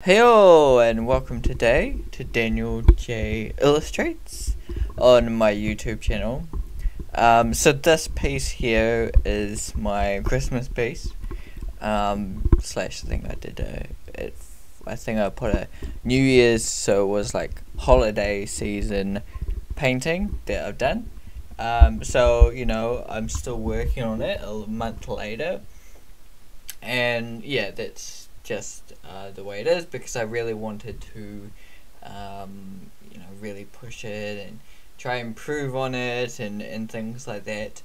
Heyo, and welcome today to Daniel J Illustrates on my YouTube channel. So this piece here is my Christmas piece. Slash, I think I did I think I put a New Year's, so it was like holiday season painting that I've done. So I'm still working on it a month later, and yeah, that's just the way it is, because I really wanted to really push it and try and improve on it and things like that.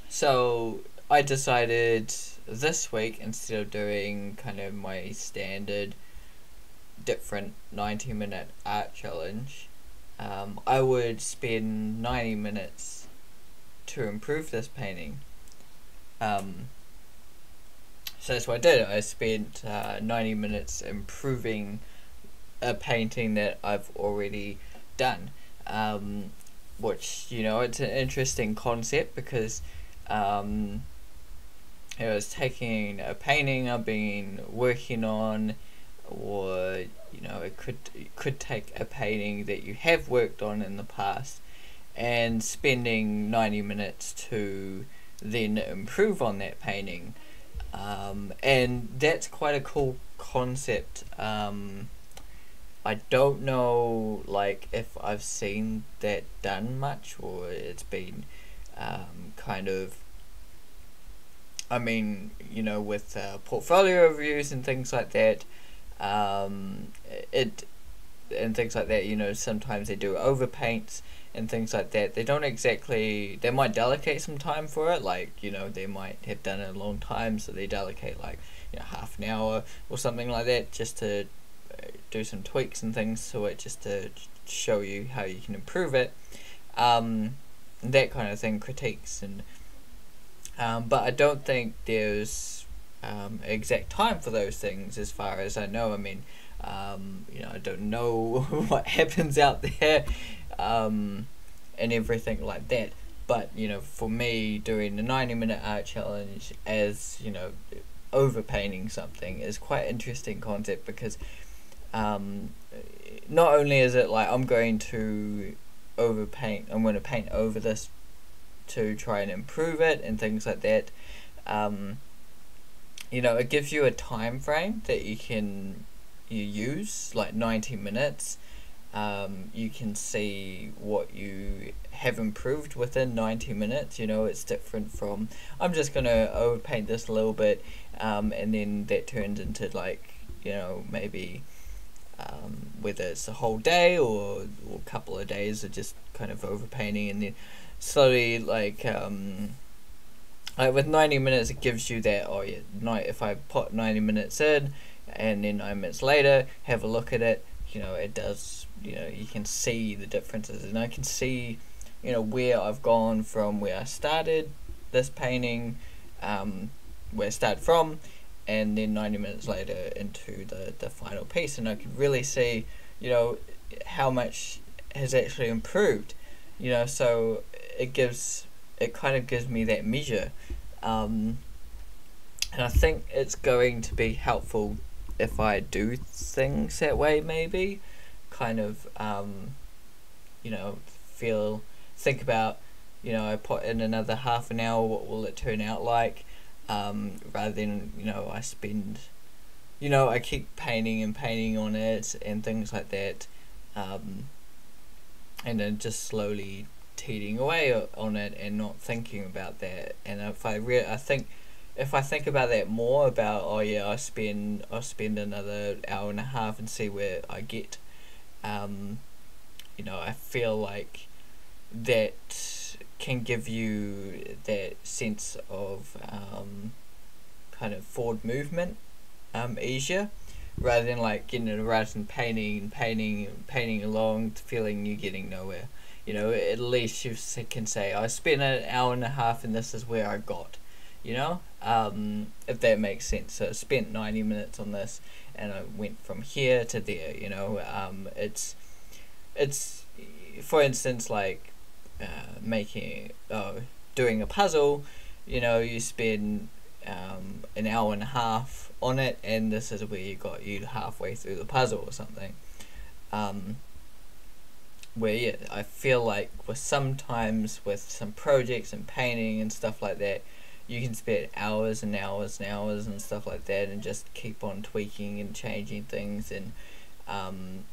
So I decided this week, instead of doing kind of my standard different 90-minute art challenge, I would spend 90 minutes to improve this painting. So that's what I did. I spent 90 minutes improving a painting that I've already done. Which, it's an interesting concept, because it was taking a painting I've been working on, or it could take a painting that you have worked on in the past and spending 90 minutes to then improve on that painting. And that's quite a cool concept. I don't know if I've seen that done much, or it's been kind of, with portfolio reviews and things like that, sometimes they do overpaints and things like that. They don't exactly, they might delegate some time for it, they might have done it a long time, so they delegate half an hour or something like that, just to do some tweaks and things to it, just to show you how you can improve it, that kind of thing, critiques. And but I don't think there's exact time for those things, as far as I know. I don't know what happens out there, and everything like that. But for me, doing the 90-minute art challenge as overpainting something is quite an interesting concept, because not only is it I'm going to paint over this to try and improve it and things like that. It gives you a time frame that you use, 90 minutes. You can see what you have improved within 90 minutes. It's different from, I'm just gonna overpaint this a little bit, and then that turns into maybe whether it's a whole day or a couple of days of just kind of overpainting, and then slowly with 90 minutes it gives you that, if I put 90 minutes in and then 9 minutes later have a look at it, it does, you can see the differences, and I can see where I've gone from where I started this painting, where I started from, and then 90 minutes later into the final piece, and I can really see how much has actually improved. So it kind of gives me that measure, and I think it's going to be helpful if I do things that way, maybe kind of think about, I put in another half an hour, what will it turn out like, rather than I spend, I keep painting and painting on it and things like that, and then just slowly teetering away on it and not thinking about that. And if I think about that more, about I'll spend another hour and a half and see where I get, I feel like that can give you that sense of kind of forward movement easier, rather than getting it right and painting along, feeling you're getting nowhere. At least you can say, I spent an hour and a half and this is where I got, if that makes sense. So I spent 90 minutes on this and I went from here to there. It's for instance doing a puzzle. You spend an hour and a half on it, and this is where you got you halfway through the puzzle or something. Where yeah, I feel like sometimes with some projects and painting and stuff like that, you can spend hours and hours and hours and stuff like that, and just keep on tweaking and changing things, and and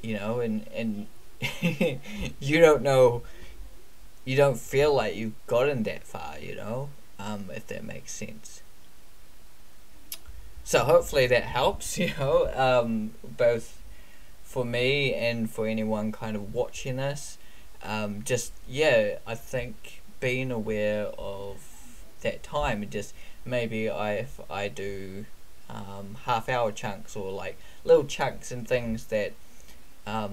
you don't know, you don't feel like you've gotten that far, if that makes sense. So hopefully that helps, both for me and for anyone kind of watching this. I think being aware of that time, and just maybe if I do half hour chunks, or like little chunks and things that I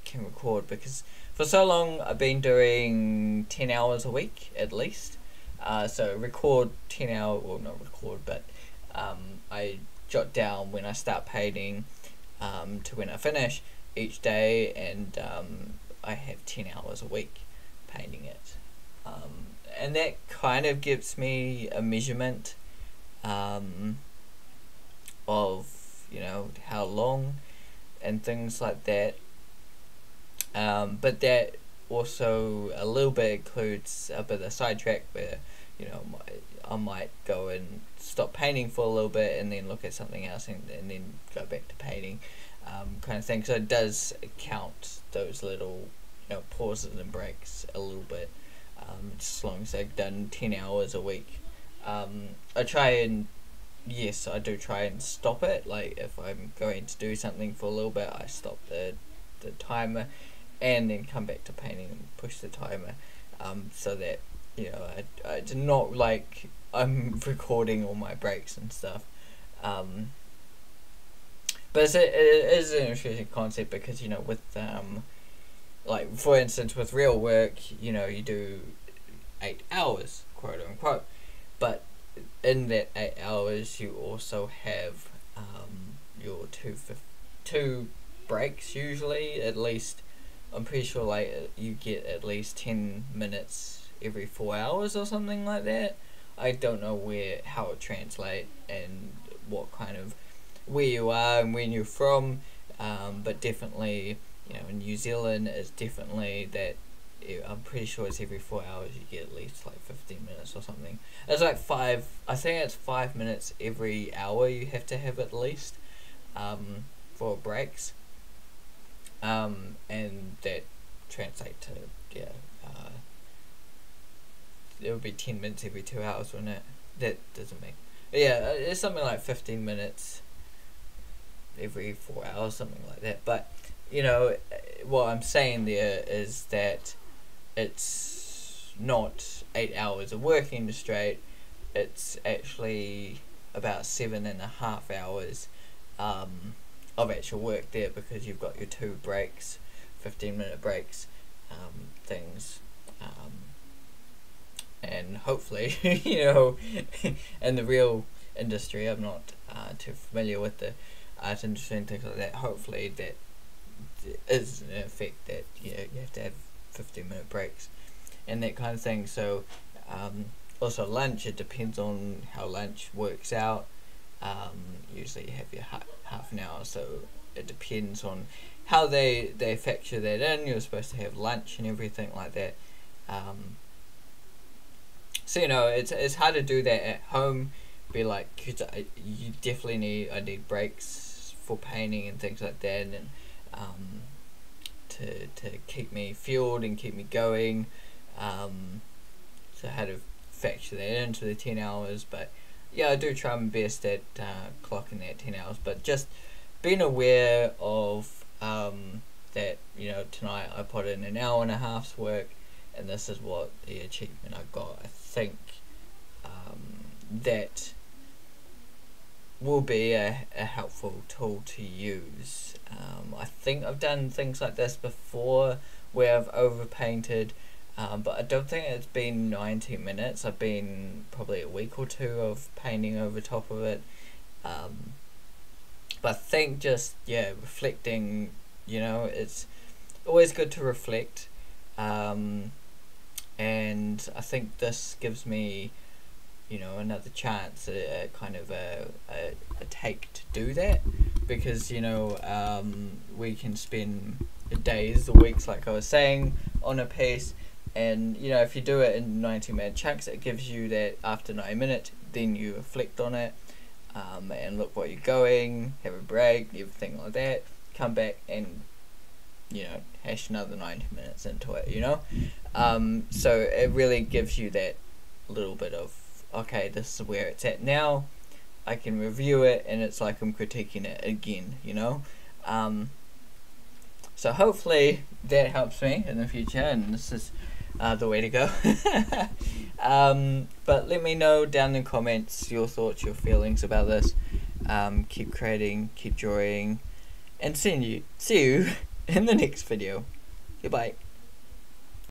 can record, because for so long I've been doing 10 hours a week at least. So record 10 hour, well not record, but I jot down when I start painting to when I finish each day, and I have 10 hours a week painting it. And that kind of gives me a measurement of, how long and things like that. But that also a little bit includes a bit of a sidetrack where, I might go and stop painting for a little bit and then look at something else, and then go back to painting, kind of thing. So it does count those little, pauses and breaks a little bit, just as long as I've done 10 hours a week. I try and, yes, I do try and stop it. Like if I'm going to do something for a little bit, I stop the timer and then come back to painting and push the timer, so that I do not, like, I'm recording all my breaks and stuff. But it is an interesting concept, because with like for instance with real work, you do 8 hours, quote unquote, but in that 8 hours you also have your two breaks usually, at least. I'm pretty sure like you get at least 10 minutes every 4 hours or something like that. I don't know how it translates and what kind of, where you are and when you're from, but definitely, in New Zealand it's definitely that, I'm pretty sure it's every 4 hours you get at least like 15 minutes or something. It's like I think it's 5 minutes every hour you have to have at least, for breaks. And that translates to, it would be 10 minutes every 2 hours, wouldn't it? That doesn't make, yeah, it's something like 15 minutes every 4 hours, something like that. But what I'm saying there is that it's not 8 hours of working straight. It's actually about 7.5 hours of actual work there, because you've got your 2 breaks, 15-minute breaks, things, and hopefully, in the real industry, I'm not too familiar with the art industry and things like that. Hopefully that is an effect that you have to have 15-minute breaks and that kind of thing. So also lunch, it depends on how lunch works out. Usually you have your half an hour, so it depends on how they factor that in. You're supposed to have lunch and everything like that. So it's hard to do that at home. Be like, cause I need breaks for painting and things like that, and to keep me fueled and keep me going. So how to factor that into the 10 hours, but yeah, I do try my best at clocking that 10 hours, but just being aware of that, tonight I put in an hour and a half's work, and this is what the achievement I got. I think that will be a helpful tool to use. I think I've done things like this before where I've overpainted, but I don't think it's been 90 minutes. I've been probably a week or two of painting over top of it. But I think just, reflecting, it's always good to reflect. And I think this gives me you know, another chance, a kind of a take to do that, because you know, we can spend days or weeks, like I was saying, on a piece, and you know, if you do it in 90-minute chunks, it gives you that after 90 minutes, then you reflect on it, and look where you're going, have a break, everything like that, come back and, you know, hash another 90 minutes into it, you know. So it really gives you that little bit of, okay, this is where it's at now, I can review it, and it's like I'm critiquing it again, you know. So hopefully that helps me in the future, and this is the way to go. But let me know down in the comments your thoughts, your feelings about this. Keep creating, keep drawing, and see you in the next video. Goodbye.